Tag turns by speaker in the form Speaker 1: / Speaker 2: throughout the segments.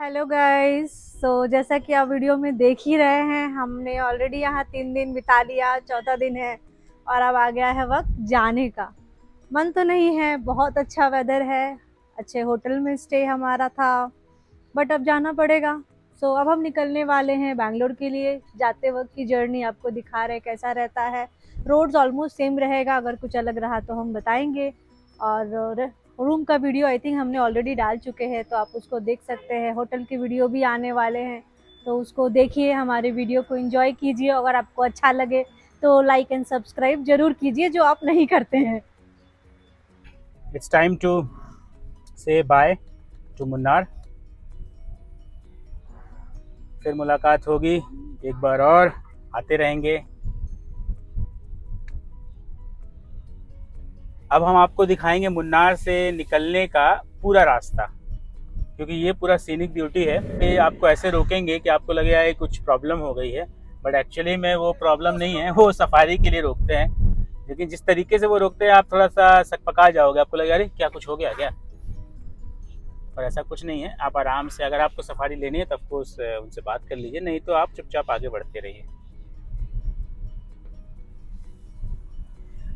Speaker 1: Hello guys. जैसा कि आप वीडियो में देख ही रहे हैं, हमने ऑलरेडी यहाँ 3 दिन बिता लिया, चौथा दिन है और अब आ गया है वक्त जाने का। मन तो नहीं है, बहुत अच्छा वेदर है, अच्छे होटल में स्टे हमारा था, बट अब जाना पड़ेगा। अब हम निकलने वाले हैं बैंगलोर के लिए। जाते वक्त की जर्नी आपको दिखा रहे कैसा रहता है। रोड्स ऑलमोस्ट सेम रहेगा, अगर कुछ अलग रहा तो हम बताएंगे। और रूम का वीडियो आई थिंक हमने ऑलरेडी डाल चुके हैं, तो आप उसको देख सकते हैं। होटल की वीडियो भी आने वाले हैं, तो उसको देखिए, हमारे वीडियो को एंजॉय कीजिए। अगर आपको अच्छा लगे तो लाइक एंड सब्सक्राइब जरूर कीजिए, जो आप नहीं करते हैं।
Speaker 2: It's time to say bye to Munnar. फिर मुलाकात होगी एक बार और, आते रहेंगे। अब हम आपको दिखाएंगे मुन्नार से निकलने का पूरा रास्ता, क्योंकि ये पूरा सीनिक ब्यूटी है। ये आपको ऐसे रोकेंगे कि आपको लगेगा ये कुछ प्रॉब्लम हो गई है, बट एक्चुअली में वो प्रॉब्लम नहीं है। वो सफारी के लिए रोकते हैं, लेकिन जिस तरीके से वो रोकते हैं आप थोड़ा सा सकपका जाओगे, आपको लगेगा अरे क्या कुछ हो गया क्या। पर ऐसा कुछ नहीं है। आप आराम से, अगर आपको सफारी लेनी है तब उनसे बात कर लीजिए, नहीं तो आप चुपचाप आगे बढ़ते रहिए।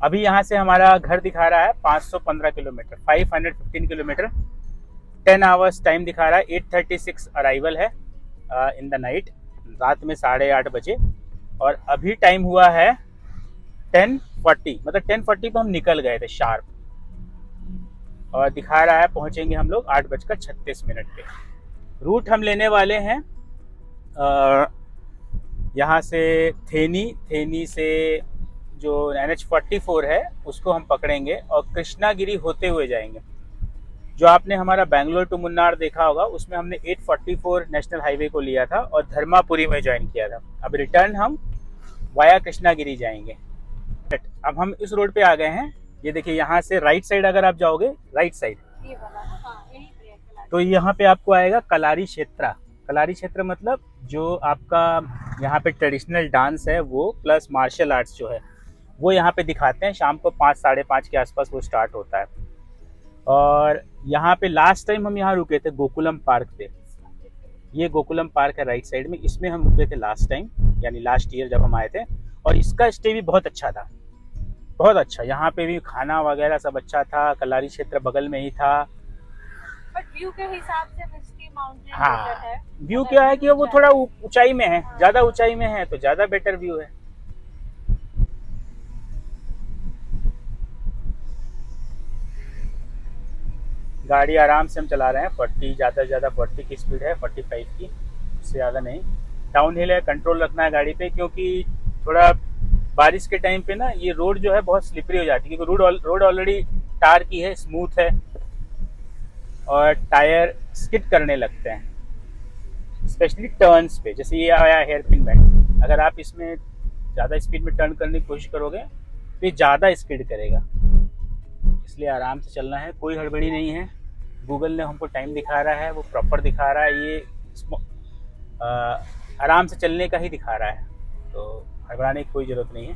Speaker 2: अभी यहाँ से हमारा घर दिखा रहा है 515 किलोमीटर, 515 किलोमीटर, 10 आवर्स टाइम दिखा रहा है। 8:36 अराइवल है इन द नाइट, रात में 8:30 बजे। और अभी टाइम हुआ है 10:40, मतलब 10:40 को हम निकल गए थे शार्प। और दिखा रहा है पहुंचेंगे हम लोग 8:36 पे। रूट हम लेने वाले हैं यहाँ से थेनी से जो NH44 है उसको हम पकड़ेंगे और कृष्णागिरी होते हुए जाएंगे। जो आपने हमारा बैंगलोर टू मुन्नार देखा होगा, उसमें हमने 844 नेशनल हाईवे को लिया था और धर्मापुरी में ज्वाइन किया था। अब रिटर्न हम वाया कृष्णागिरी जाएंगे। अब हम इस रोड पे आ गए हैं। ये देखिए, यहाँ से राइट साइड अगर आप जाओगे, राइट साइड, तो यहाँ पे आपको आएगा कलारी क्षेत्र। कलारी क्षेत्र मतलब जो आपका यहाँ पे ट्रेडिशनल डांस है वो प्लस मार्शल आर्ट्स जो है वो यहाँ पे दिखाते हैं। शाम को 5 साढ़े 5 के आसपास वो स्टार्ट होता है। और यहाँ पे लास्ट टाइम हम यहाँ रुके थे गोकुलम पार्क पे। ये गोकुलम पार्क है राइट साइड में, इसमें हम रुके थे लास्ट टाइम, यानी लास्ट ईयर जब हम आए थे। और इसका स्टे भी बहुत अच्छा था, बहुत अच्छा। यहाँ पे भी खाना वगैरह सब अच्छा था। कलारी क्षेत्र बगल में ही था।
Speaker 1: बट व्यू के हिसाब से मिस्टी माउंटेन
Speaker 2: हाँ,
Speaker 1: बेटर है।
Speaker 2: व्यू क्या है कि वो थोड़ा ऊंचाई में है, ज्यादा ऊंचाई में है तो ज्यादा बेटर व्यू है। गाड़ी आराम से हम चला रहे हैं, 40 ज़्यादा से ज़्यादा 40 की स्पीड है, 45 की, उससे ज़्यादा नहीं। डाउन हिल है, कंट्रोल रखना है गाड़ी पे, क्योंकि थोड़ा बारिश के टाइम पे ना ये रोड जो है बहुत स्लिपरी हो जाती है, क्योंकि रोड ऑलरेडी टार की है, स्मूथ है और टायर स्किड करने लगते हैं, स्पेशली टर्न्स पे। जैसे ये आया हेयर पिन बेंड, अगर आप इसमें ज़्यादा स्पीड में टर्न करने की कोशिश करोगे तो ये ज़्यादा स्किड करेगा, इसलिए आराम से चलना है, कोई हड़बड़ी नहीं है। गूगल ने हमको टाइम दिखा रहा है, वो प्रॉपर दिखा रहा है, ये आराम से चलने का ही दिखा रहा है, तो हड़बड़ाने की कोई ज़रूरत नहीं है।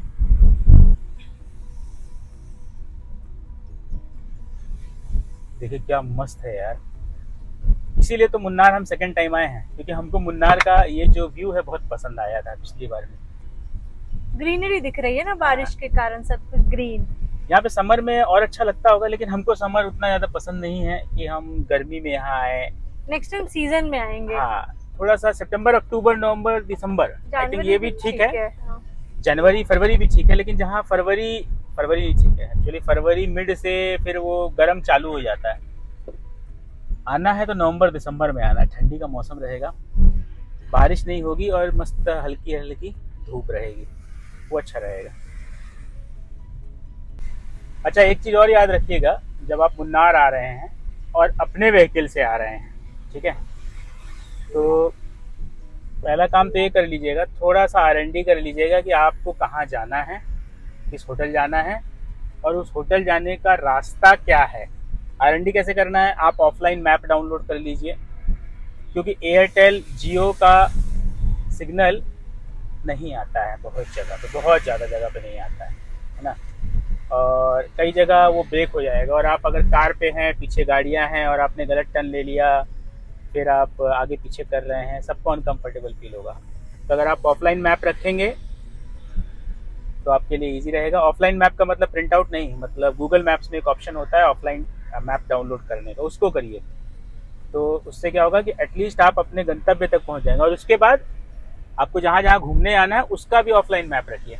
Speaker 2: देखिए क्या मस्त है यार, इसीलिए तो मुन्नार हम सेकंड टाइम आए हैं, क्योंकि हमको मुन्नार का ये जो व्यू है बहुत पसंद आया था पिछली बार में।
Speaker 1: ग्रीनरी दिख रही है ना, बारिश के कारण सब कुछ ग्रीन।
Speaker 2: यहाँ पे समर में और अच्छा लगता होगा, लेकिन हमको समर उतना ज़्यादा पसंद नहीं है कि हम गर्मी में यहाँ आए।
Speaker 1: नेक्स्ट टाइम सीजन में आएंगे।
Speaker 2: हाँ, थोड़ा सा सितंबर, अक्टूबर, नवंबर, दिसंबर, आई थिंक ये भी ठीक है।
Speaker 1: हाँ।
Speaker 2: जनवरी फरवरी भी ठीक है, लेकिन जहाँ फरवरी नहीं ठीक है एक्चुअली। फरवरी मिड से फिर वो गर्म चालू हो जाता है। आना है तो नवंबर दिसंबर में आना, ठंडी का मौसम रहेगा, बारिश नहीं होगी और मस्त हल्की हल्की धूप रहेगी, वो अच्छा रहेगा। अच्छा, एक चीज़ और याद रखिएगा, जब आप मुन्नार आ रहे हैं और अपने व्हीकल से आ रहे हैं, ठीक है, तो पहला काम तो ये कर लीजिएगा, थोड़ा सा R&D कर लीजिएगा कि आपको कहाँ जाना है, किस होटल जाना है और उस होटल जाने का रास्ता क्या है। R&D कैसे करना है, आप ऑफलाइन मैप डाउनलोड कर लीजिए, क्योंकि एयरटेल जियो का सिग्नल नहीं आता है बहुत जगह पे, बहुत ज़्यादा जगह पे नहीं आता है ना। और कई जगह वो ब्रेक हो जाएगा, और आप अगर कार पे हैं, पीछे गाड़ियां हैं और आपने गलत टर्न ले लिया, फिर आप आगे पीछे कर रहे हैं, सबको अनकंफर्टेबल फील होगा। तो अगर आप ऑफलाइन मैप रखेंगे तो आपके लिए इजी रहेगा। ऑफलाइन मैप का मतलब प्रिंट आउट नहीं, मतलब गूगल मैप्स में एक ऑप्शन होता है ऑफलाइन मैप डाउनलोड करने का, उसको करिए। तो उससे क्या होगा कि एटलीस्ट आप अपने गंतव्य तक पहुंच जाएंगे। और उसके बाद आपको जहाँ जहाँ घूमने आना है उसका भी ऑफलाइन मैप रखिए,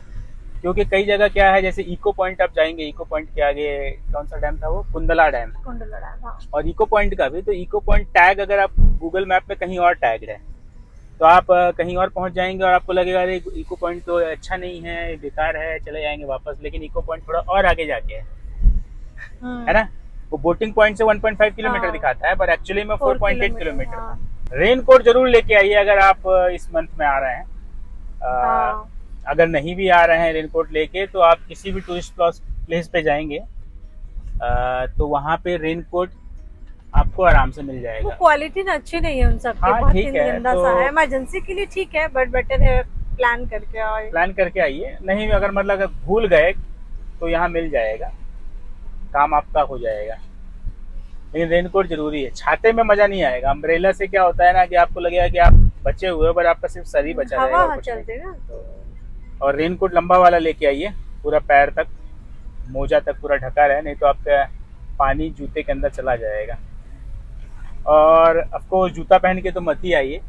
Speaker 2: क्योंकि कई जगह क्या है, जैसे इको पॉइंट आप जाएंगे, इको पॉइंट के आगे कौन सा डैम था वो, कुंडला डैम।
Speaker 1: कुंडला डैम, हाँ।
Speaker 2: और इको पॉइंट का भी, तो इको पॉइंट टैग अगर आप गूगल मैप में कहीं और टैग है तो आप कहीं और पहुंच जाएंगे और आपको लगेगा अरे इको पॉइंट तो अच्छा नहीं है, बेकार है, चले जाएंगे वापस। लेकिन इको पॉइंट थोड़ा और आगे जाके है ना, वो बोटिंग पॉइंट से 1.5 किलोमीटर दिखाता है, पर एक्चुअली में 4.8 किलोमीटर। रेन कोट जरूर लेके आइए अगर आप इस मंथ में आ रहे हैं। अगर नहीं भी आ रहे हैं रेन कोट लेके, तो आप किसी भी टूरिस्ट प्लेस पे जाएंगे तो वहाँ पे रेन कोट आपको आराम से मिल जाएगा।
Speaker 1: वो क्वालिटी ना अच्छी नहीं है उन सब की,
Speaker 2: हाँ,
Speaker 1: बहुत
Speaker 2: ठीक है,
Speaker 1: गंदा सा है। इमरजेंसी के लिए ठीक है, बट बेटर है प्लान करके आइए। नहीं अगर मतलब अगर भूल गए तो यहाँ मिल जाएगा, काम आपका हो जाएगा। लेकिन रेनकोट जरूरी है, छाते में मजा नहीं आएगा। अम्ब्रेला से क्या होता है ना कि आपको लगेगा कि आप बचे हुए हो, पर आपका सिर्फ सर ही बचा रहेगा, हवा चलते ना तो।
Speaker 2: और रेनकोट लंबा वाला लेके आइए, पूरा पैर तक, मोजा तक पूरा ढका रहे, नहीं तो आपका पानी जूते के अंदर चला जाएगा। और ऑफकोर्स जूता पहन के तो मत ही आइए।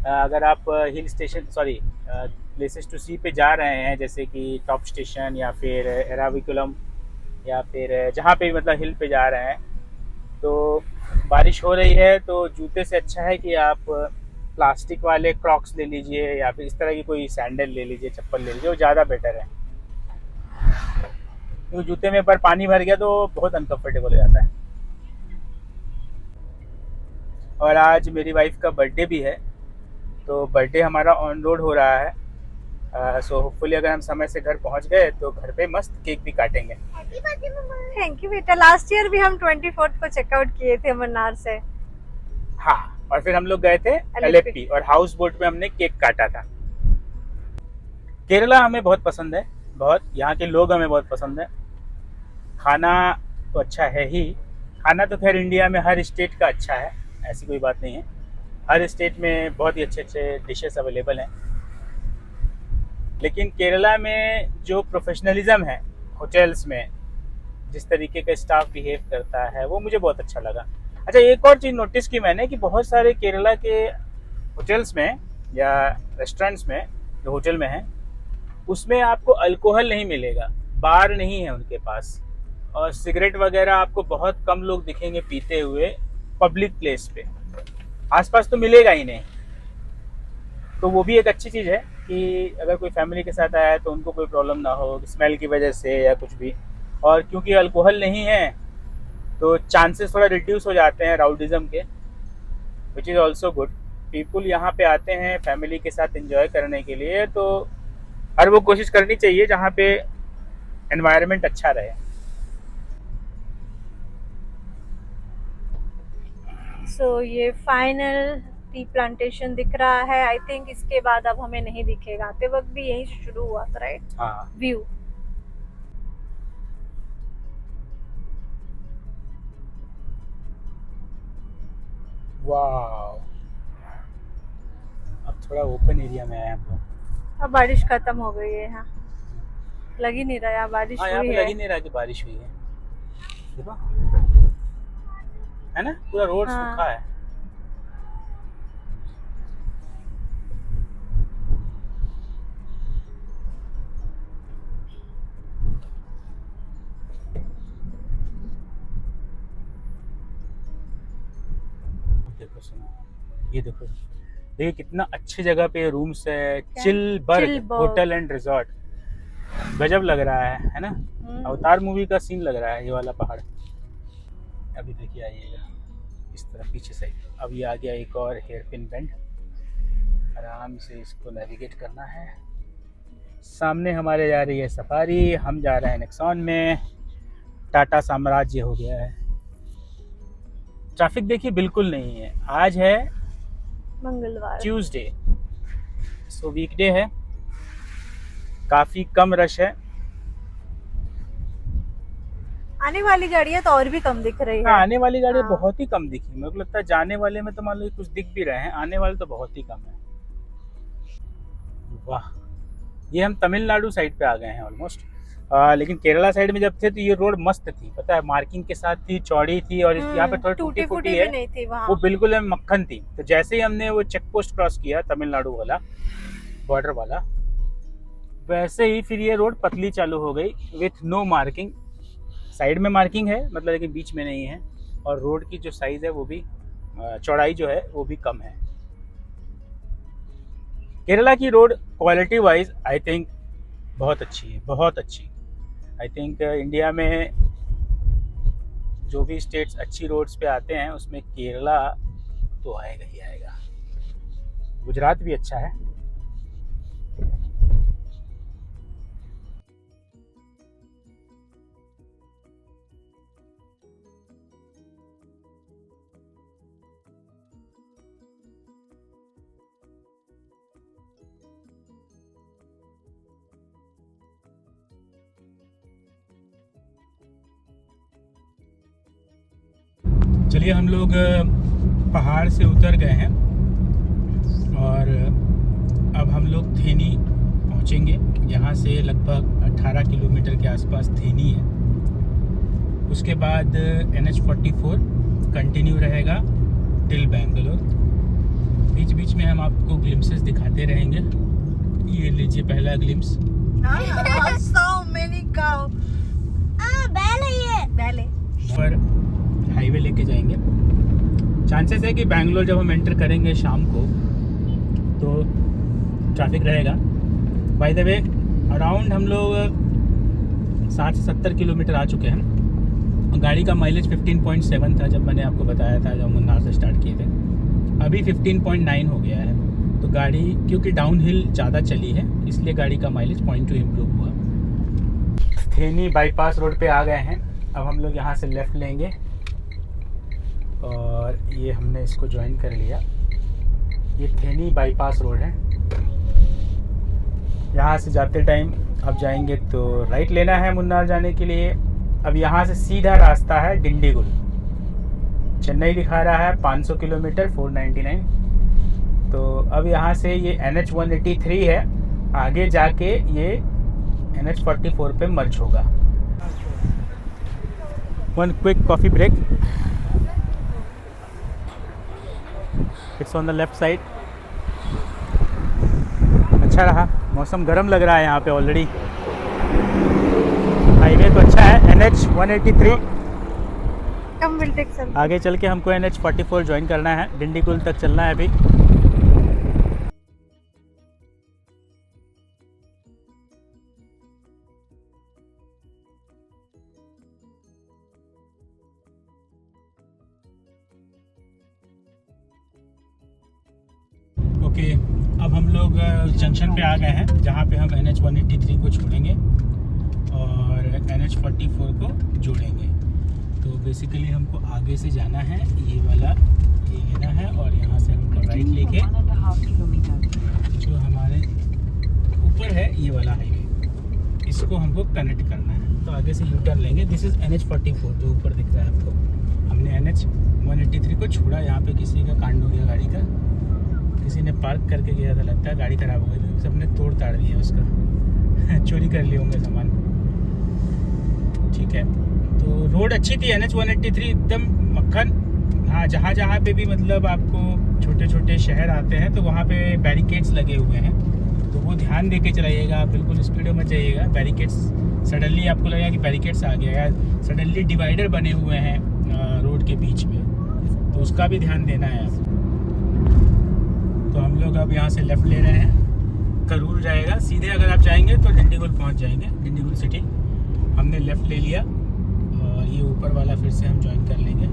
Speaker 2: अगर आप हिल स्टेशन प्लेसेस टू सी पे जा रहे हैं, जैसे कि टॉप स्टेशन या फिर एराविकुलम या फिर जहाँ पे मतलब हिल पे जा रहे हैं, तो बारिश हो रही है, तो जूते से अच्छा है कि आप प्लास्टिक वाले क्रॉक्स ले लीजिए या फिर इस तरह की कोई सैंडल ले लीजिए, चप्पल ले लीजिए, वो ज़्यादा बेटर है। क्योंकि जूते में पर पानी भर गया तो बहुत अनकंफर्टेबल हो जाता है। और आज मेरी वाइफ का बर्थडे भी है, तो बर्थडे हमारा ऑन रोड हो रहा है। सो होपफुली अगर हम समय से घर पहुंच गए तो घर पे मस्त केक भी काटेंगे।
Speaker 1: थैंक यू बेटा। लास्ट ईयर भी हम 24 को चेकआउट किए थे मन्नार से।
Speaker 2: हाँ, और फिर हम लोग गए थे एलेप्पी और हाउस बोट में हमने केक काटा था। केरला हमें बहुत पसंद है, बहुत, यहाँ के लोग हमें बहुत पसंद है। खाना तो अच्छा है ही, खाना तो खैर इंडिया में हर स्टेट का अच्छा है, ऐसी कोई बात नहीं है। हर स्टेट में बहुत ही अच्छे अच्छे डिशेस अवेलेबल हैं। लेकिन केरला में जो प्रोफेशनलिज्म है होटल्स में, जिस तरीके का स्टाफ बिहेव करता है, वो मुझे बहुत अच्छा लगा। अच्छा, एक और चीज़ नोटिस की मैंने कि बहुत सारे केरला के होटल्स में या रेस्टोरेंट्स में, जो होटल में हैं, उसमें आपको अल्कोहल नहीं मिलेगा, बार नहीं है उनके पास, और सिगरेट वगैरह आपको बहुत कम लोग दिखेंगे पीते हुए पब्लिक प्लेस पे, आसपास तो मिलेगा ही नहीं। तो वो भी एक अच्छी चीज़ है कि अगर कोई फैमिली के साथ आया है तो उनको कोई प्रॉब्लम ना हो स्मेल की वजह से या कुछ भी। और क्योंकि अल्कोहल नहीं है तो चांसेस थोड़ा रिड्यूस हो जाते हैं राउडिज़म के, which is also good. People यहाँ पे आते हैं फैमिली के साथ एंजॉय करने के लिए, तो हर वो कोशिश करनी चाहिए जहाँ पे एनवायरनमेंट अच्छा रहे।
Speaker 1: सो ये फाइनल टी प्लांटेशन दिख रहा है। आई थिंक इसके बाद अब हमें नहीं दिखेगा, आते वक्त भी यहीं से शुरू हुआ था, राइट?
Speaker 2: हाँ,
Speaker 1: व्यू।
Speaker 2: वाह, अब थोड़ा ओपन एरिया में आए हम लोग।
Speaker 1: अब बारिश खत्म हो गई है यहाँ, लग ही नहीं रहा यहाँ बारिश
Speaker 2: हाँ, यहाँ
Speaker 1: हुई
Speaker 2: पे
Speaker 1: है।
Speaker 2: लग ही नहीं रहा कि बारिश हुई है, देखो, है ना, पूरा रोड सूखा है। देखो सुनो, ये देखो, देखिए कितना अच्छी जगह पे रूम्स है, चिलबर्ग होटल एंड रिजॉर्ट, गजब लग रहा है ना? अवतार मूवी का सीन लग रहा है ये वाला पहाड़। अभी देखिए आइएगा इस तरह पीछे से, अब ये आ गया एक और हेयर पिन बेंड, आराम से इसको नेविगेट करना है। सामने हमारे जा रही है सफारी, हम जा रहे हैं नेक्सॉन में। टाटा साम्राज्य हो गया है। ट्रैफिक देखिए बिल्कुल नहीं है। आज है
Speaker 1: मंगलवार,
Speaker 2: ट्यूसडे, सो वीकडे है, काफ़ी कम रश है।
Speaker 1: आने वाली गाड़ियाँ तो और भी कम दिख रही है।
Speaker 2: हाँ, आने वाली गाड़ी
Speaker 1: हाँ।
Speaker 2: बहुत ही कम दिखी, मेरे को लगता है जाने वाले में तो मान लो कुछ दिख भी रहे हैं, आने वाले तो बहुत ही कम है। वाह, ये हम तमिलनाडु साइड पे आ गए हैं ऑलमोस्ट। लेकिन केरला साइड में जब थे तो ये रोड मस्त थी, पता है, मार्किंग के साथ थी, चौड़ी थी, और यहाँ पे थोड़ी टूटी फूटी है,
Speaker 1: नहीं थी वहाँ।
Speaker 2: वो बिल्कुल मक्खन थी। तो जैसे ही हमने वो चेक पोस्ट क्रॉस किया तमिलनाडु वाला, बॉर्डर वाला, वैसे ही फिर ये रोड पतली चालू हो गई विथ नो मार्किंग। साइड में मार्किंग है मतलब, लेकिन बीच में नहीं है, और रोड की जो साइज है वो भी, चौड़ाई जो है वो भी कम है। केरला की road quality wise I think बहुत अच्छी है, बहुत अच्छी। आई थिंक इंडिया में जो भी स्टेट्स अच्छी रोड्स पे आते हैं उसमें केरला तो आएगा ही आएगा। गुजरात भी अच्छा है। चलिए, हम लोग पहाड़ से उतर गए हैं और अब हम लोग थेनी पहुंचेंगे। यहाँ से लगभग 18 किलोमीटर के आसपास थेनी है। उसके बाद NH44 कंटिन्यू रहेगा टिल बेंगलोर। बीच बीच में हम आपको ग्लिम्सेस दिखाते रहेंगे। ये लीजिए पहला glimpse.
Speaker 1: So many cow. Ballet.
Speaker 2: पर हाईवे लेके जाएंगे। चांसेस है कि बैंगलोर जब हम एंटर करेंगे शाम को तो ट्रैफिक रहेगा। बाय द वे, अराउंड हम लोग 60 से 70 किलोमीटर आ चुके हैं। गाड़ी का माइलेज 15.7 था जब मैंने आपको बताया था, जब मुन्नार से स्टार्ट किए थे। अभी 15.9 हो गया है। तो गाड़ी क्योंकि डाउन हिल ज़्यादा चली है, इसलिए गाड़ी का माइलेज 0.2 इम्प्रूव हुआ। थेनी बाईपास रोड पे आ गए हैं। अब हम लोग यहाँ से लेफ़्ट लेंगे और ये हमने इसको ज्वाइन कर लिया। ये थेनी बाईपास रोड है। यहाँ से जाते टाइम अब जाएंगे तो राइट लेना है मुन्नार जाने के लिए। अब यहाँ से सीधा रास्ता है डिंडीगुल। चेन्नई दिखा रहा है 500 किलोमीटर 499। तो अब यहाँ से ये NH183 है, आगे जाके ये NH44 पे मर्ज होगा। One quick coffee break. It's on the left side. अच्छा रहा, मौसम गर्म लग रहा है यहाँ पे ऑलरेडी। हाईवे तो अच्छा है, NH183।
Speaker 1: Come, we'll take some.
Speaker 2: आगे चल के हमको NH44 ज्वाइन करना है, डिंडीगुल तक चलना है अभी। ओके, अब हम लोग जंक्शन पे आ गए हैं जहाँ पे हम NH183 को छोड़ेंगे और NH44 को जोड़ेंगे। तो बेसिकली हमको आगे से जाना है, ये वाला ये लेना है और यहाँ से हमको राइट लेके जो हमारे ऊपर है ये वाला हाईवे, इसको हमको कनेक्ट करना है। तो आगे से यू टर्न लेंगे। दिस इज़ NH44 जो ऊपर दिख रहा है आपको। हमने NH183 को छोड़ा। यहाँ पे किसी का कांड हो गया गाड़ी का, किसी ने पार्क करके गया था, लगता है गाड़ी ख़राब हो गई थी, सबने तोड़ ताड़ दिया उसका चोरी कर लिए होंगे सामान। ठीक है, तो रोड अच्छी थी NH183 एकदम मक्खन। हाँ, जहाँ जहाँ पे भी मतलब आपको छोटे छोटे शहर आते हैं तो वहाँ पे बैरिकेड्स लगे हुए हैं, तो वो ध्यान दे के चलाइएगा। आप बिल्कुल स्पीड में जाइएगा। बैरिकेड्स सडनली आपको लगेगा कि बैरिकेड्स आ गया या सडनली डिवाइडर बने हुए हैं रोड के बीच में, तो उसका भी ध्यान देना है आपको। तो हम लोग अब यहाँ से लेफ़्ट ले रहे हैं, करूर जाएगा सीधे। अगर आप जाएंगे तो डिंडीगुल पहुँच जाएंगे, डिंडीगुल सिटी। हमने लेफ़्ट ले लिया और ये ऊपर वाला फिर से हम ज्वाइन कर लेंगे। ये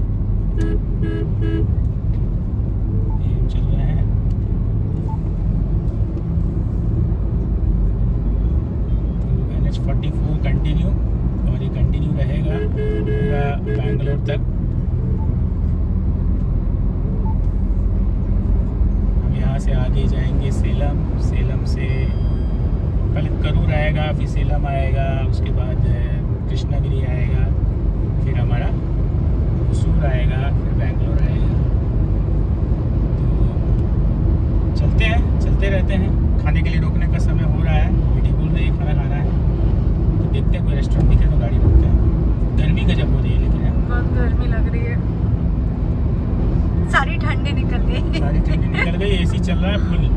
Speaker 2: हम चल रहे हैं। तो NH44 कंटिन्यू, और ये कंटिन्यू रहेगा पूरा बैंगलोर तक। यहाँ से आगे जाएंगे सेलम। सेलम से पहले करूर आएगा, फिर सेलम आएगा, उसके बाद कृष्णागिरी आएगा, फिर हमारा हुसूर आएगा, फिर बेंगलोर आएगा। तो चलते रहते हैं। खाने के लिए रोकने का समय हो रहा है, बेटी बोल रही है खाना खाना है, तो देखते हैं कोई रेस्टोरेंट दिखे तो गाड़ी रोकते हैं। गर्मी गजब हो रही है लेकिन
Speaker 1: बहुत गर्मी लग रही है, सारी ठंडी निकल गई।
Speaker 2: एसी चल रहा है फुल।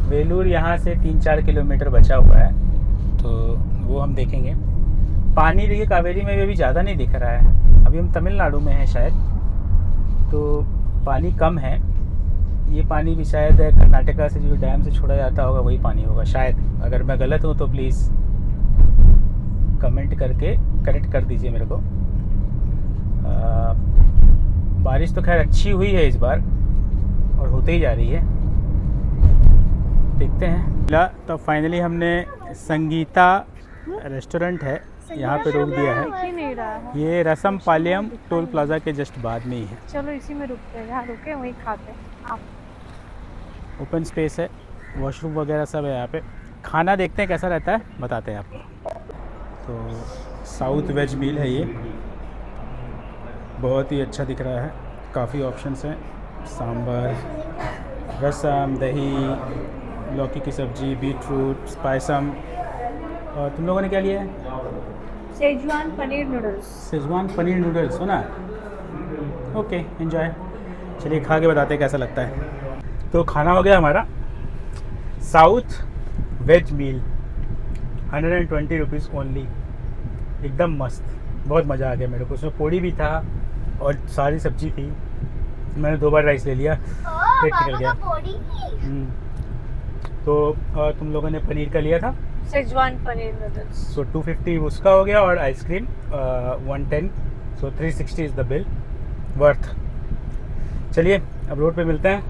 Speaker 2: वेलूर यहाँ से 3-4 किलोमीटर बचा हुआ है, तो वो हम देखेंगे। पानी देखिए कावेरी में भी ज़्यादा नहीं दिख रहा है। अभी हम तमिलनाडु में हैं शायद, तो पानी कम है। ये पानी भी शायद कर्नाटका से जो डैम से छोड़ा जाता होगा वही पानी होगा शायद। अगर मैं गलत हूँ तो प्लीज़ कमेंट करके करेक्ट कर दीजिए मेरे को। बारिश तो खैर अच्छी हुई है इस बार और होते ही जा रही है, देखते हैं। तो फाइनली हमने संगीता रेस्टोरेंट है यहाँ पे रोक दिया है। ये रसम पालियम टोल प्लाजा के जस्ट बाद में ही है।
Speaker 1: चलो इसी में रुकते हैं, जहाँ रुके वहीं खाते हैं। आप
Speaker 2: ओपन स्पेस है, वॉशरूम वगैरह सब है यहाँ पे। खाना देखते हैं कैसा रहता है, बताते हैं आपको। तो साउथ वेज मील है ये, बहुत ही अच्छा दिख रहा है। काफ़ी ऑप्शंस हैं, सांभर, रसम, दही, लौकी की सब्ज़ी, बीटरूट, स्पाइसम। और तुम लोगों ने क्या लिया है?
Speaker 1: सेजवान पनीर नूडल्स।
Speaker 2: सेजवान पनीर नूडल्स हो ना? Okay, enjoy. चलिए खा के बताते हैं कैसा लगता है। तो खाना हो गया हमारा, साउथ वेज मील 120 रुपीज़ ओनली, एकदम मस्त, बहुत मज़ा आ गया मेरे को। उसमें पोड़ी भी था और सारी सब्जी थी। मैंने 2 बार राइस ले लिया, पेट निकल गया। तो और तुम लोगों ने पनीर का लिया था
Speaker 1: सेजवान पनीर नूडल्स।
Speaker 2: सो 250 उसका हो गया और ice cream 110, so 360 is the bill, worth. चलिए अब रोड पे मिलते हैं।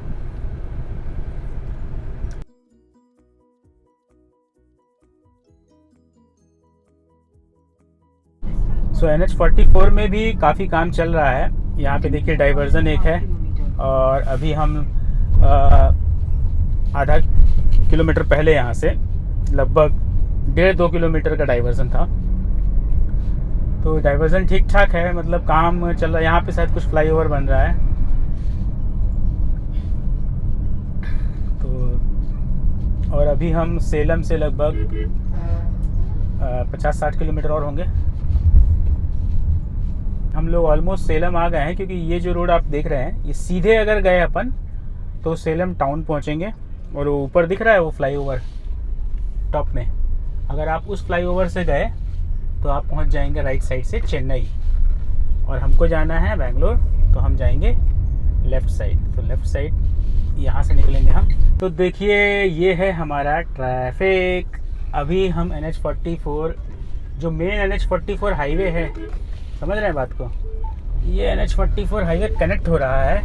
Speaker 2: सो NH44 में भी काफ़ी काम चल रहा है। यहाँ पे देखिए डाइवर्जन एक है, और अभी हम आधा किलोमीटर पहले यहाँ से लगभग 1.5-2 किलोमीटर का डाइवर्जन था। तो डाइवर्जन ठीक ठाक है, मतलब काम चल रहा है। यहाँ पे शायद कुछ फ्लाईओवर बन रहा है। तो और अभी हम सेलम से लगभग 50-60 किलोमीटर और होंगे। हम लोग ऑलमोस्ट सेलम आ गए हैं, क्योंकि ये जो रोड आप देख रहे हैं, ये सीधे अगर गए अपन तो सेलम टाउन पहुंचेंगे। और वो ऊपर दिख रहा है वो फ्लाईओवर टॉप में, अगर आप उस फ्लाईओवर से गए तो आप पहुंच जाएंगे राइट साइड से चेन्नई। और हमको जाना है बेंगलोर, तो हम जाएंगे लेफ़्ट साइड। तो लेफ़्ट साइड यहाँ से निकलेंगे हम। तो देखिए ये है हमारा ट्रैफिक। अभी हम NH44, जो मेन NH44 हाईवे है, समझ रहे हैं बात को, ये NH44 हाईवे कनेक्ट हो रहा है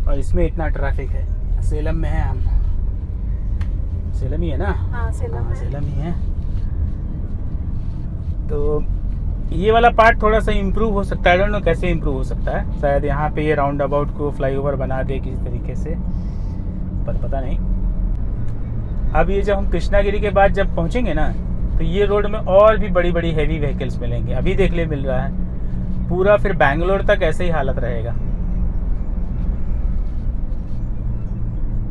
Speaker 2: और इसमें इतना ट्रैफिक है। सेलम में है हम, सेलम ही है ना?
Speaker 1: हाँ
Speaker 2: सेलम ही है। तो ये वाला पार्ट थोड़ा सा इम्प्रूव हो सकता है। आई डोंट नो कैसे इम्प्रूव हो सकता है, शायद यहाँ पे ये राउंड अबाउट को फ्लाईओवर बना दे किसी तरीके से, पर पता नहीं। अब ये जब हम कृष्णागिरी के बाद जब पहुँचेंगे ना, तो ये रोड में और भी बड़ी बड़ी हैवी व्हीकल्स मिलेंगे। अभी देखने मिल रहा है पूरा, फिर बैंगलोर तक ऐसे ही हालत रहेगा।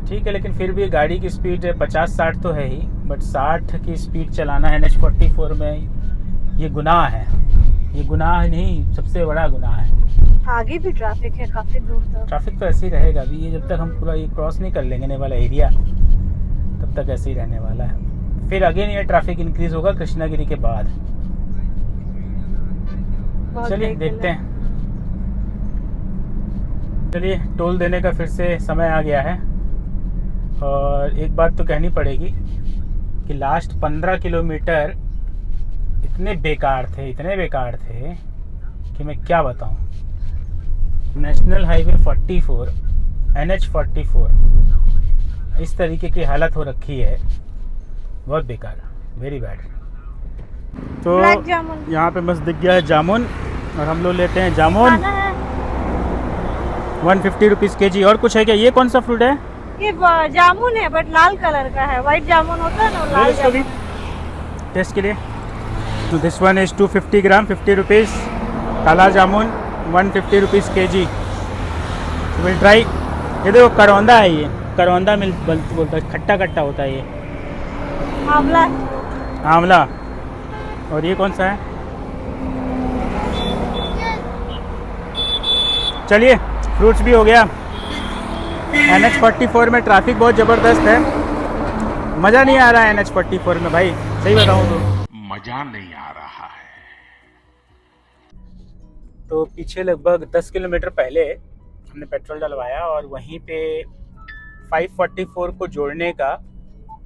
Speaker 2: ठीक है, लेकिन फिर भी गाड़ी की स्पीड 50-60 तो है ही, बट 60 की स्पीड चलाना है NH44 में ये गुनाह है। ये गुनाह नहीं, सबसे बड़ा गुनाह है।
Speaker 1: आगे भी ट्रैफिक है काफी दूर तक।
Speaker 2: ट्रैफिक तो ऐसे ही रहेगा अभी, ये जब तक हम पूरा ये क्रॉस नहीं कर लेंगे ने वाला एरिया, तब तक ऐसे ही रहने वाला है। फिर अगेन ये ट्रैफिक इंक्रीज होगा कृष्णागिरी के बाद। चलिए देखते हैं। चलिए टोल देने का फिर से समय आ गया है। और एक बात तो कहनी पड़ेगी कि लास्ट 15 किलोमीटर इतने बेकार थे कि मैं क्या बताऊं। नेशनल हाईवे 44 NH44 इस तरीके की हालत हो रखी है, बहुत बेकार, वेरी बैड। तो यहाँ पे मस्त दिख गया है जामुन, और हम लोग लेते हैं जामुन 150 रुपीज़ kg। और कुछ है क्या? ये कौन सा फ्रूट है?
Speaker 1: ये जामुन है बट लाल कलर का है, व्हाइट जामुन होता है ना, लाल
Speaker 2: इसको भी
Speaker 1: जामुन।
Speaker 2: टेस्ट के लिए। तो this one is 250 gram 50 rupees, काला जामुन 150 रुपीज़ kg। Will try. ये देखो करौंदा है, ये करौंदा मिल बोलता है, खट्टा खट्टा होता है ये
Speaker 1: आंवला।
Speaker 2: आंवला। और ये कौन सा है? चलिए फ्रूट्स भी हो गया। NH44 में ट्रैफिक बहुत ज़बरदस्त है, मज़ा नहीं आ रहा है NH44 में भाई, सही बताऊँ तो
Speaker 3: मजा नहीं आ रहा है।
Speaker 2: तो पीछे लगभग 10 किलोमीटर पहले हमने पेट्रोल डलवाया और वहीं पे 544 को जोड़ने का,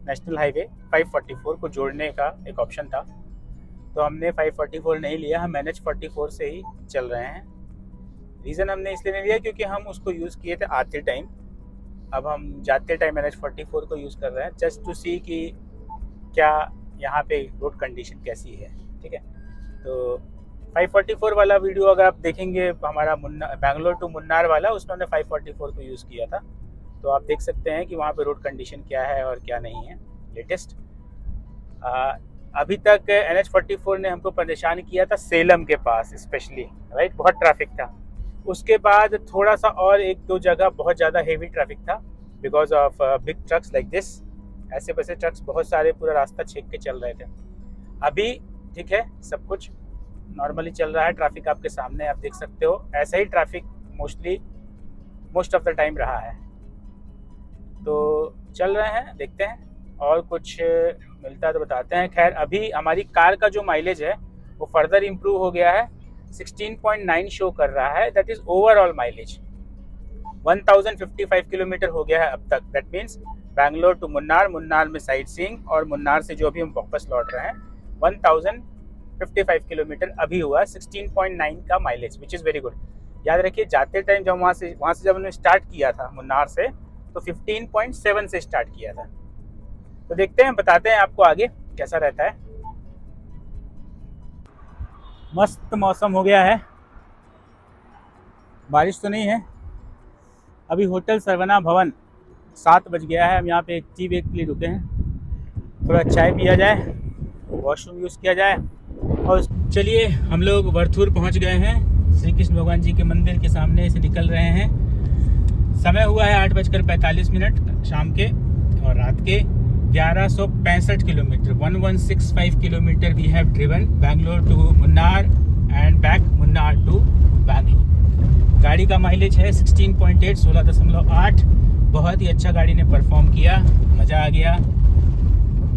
Speaker 2: नेशनल हाईवे 544 को जोड़ने का एक ऑप्शन था, तो हमने 544 नहीं लिया, हम NH44 से ही चल रहे हैं। रीज़न हमने इसलिए नहीं लिया क्योंकि हम उसको यूज़ किए थे आते टाइम, अब हम जाते टाइम NH44 को यूज़ कर रहे हैं, जस्ट टू सी कि क्या यहाँ पे रोड कंडीशन कैसी है। ठीक है, तो 544 वाला वीडियो अगर आप देखेंगे हमारा बैंगलोर टू मुन्नार वाला, उसमें हमने 544 को यूज़ किया था, तो आप देख सकते हैं कि वहाँ पे रोड कंडीशन क्या है और क्या नहीं है लेटेस्ट। अभी तक NH44 ने हमको परेशान किया था सेलम के पास स्पेशली, राइट, बहुत ट्रैफिक था। उसके बाद थोड़ा सा और एक दो जगह बहुत ज़्यादा हेवी ट्रैफिक था because of big trucks like this, ऐसे वैसे ट्रक्स बहुत सारे पूरा रास्ता छेक के चल रहे थे। अभी ठीक है, सब कुछ नॉर्मली चल रहा है, ट्रैफिक आपके सामने आप देख सकते हो, ऐसा ही traffic most of the time रहा है। तो चल रहे हैं, देखते हैं और कुछ मिलता है तो बताते हैं। खैर अभी हमारी कार का जो माइलेज है वो फर्दर इम्प्रूव हो गया है, 16.9 शो कर रहा है, that is overall mileage 1055 kilometre हो गया है अब तक। That means Bangalore to Munnar, Munnar में साइट सीइंग और मुन्नार से जो अभी हम वापस लौट रहे हैं 1055 किलोमीटर अभी हुआ, 16.9 का mileage, which is very good. याद रखिए जाते टाइम जब वहाँ से जब हमने स्टार्ट किया था मुन्नार से, तो 15.7 से स्टार्ट किया था। तो देखते हैं, बताते हैं आपको आगे कैसा रहता है। मस्त मौसम हो गया है, बारिश तो नहीं है। अभी होटल सरवना भवन 7 बज गया है, हम यहाँ पे एक टी ब्रेक के लिए रुके हैं, थोड़ा चाय पिया जाए, वॉशरूम यूज़ किया जाए। और चलिए हम लोग वरथूर पहुँच गए हैं, श्री कृष्ण भगवान जी के मंदिर के सामने से निकल रहे हैं। समय हुआ है 8:45 शाम के, और रात के 1165 kilometre 1165 kilometre we have driven Bangalore to Munnar and back Munnar to Bangalore. गाड़ी का माइलेज है 16.8, 16.8, बहुत ही अच्छा गाड़ी ने परफॉर्म किया, मज़ा आ गया।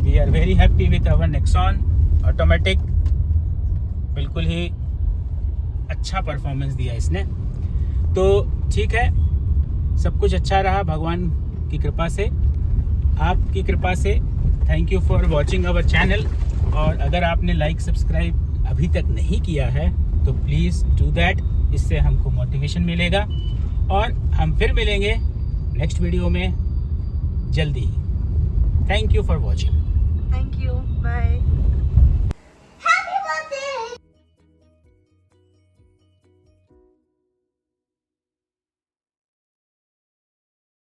Speaker 2: We are very happy with our Nexon automatic, बिल्कुल ही अच्छा परफॉर्मेंस दिया इसने। तो ठीक है, सब कुछ अच्छा रहा भगवान की कृपा से, आपकी कृपा से। Thank you for watching our channel, और अगर आपने लाइक सब्सक्राइब अभी तक नहीं किया है तो प्लीज़ डू दैट, इससे हमको मोटिवेशन मिलेगा। और हम फिर मिलेंगे नेक्स्ट वीडियो में जल्दी ही। Thank you for watching.
Speaker 1: Thank you, bye.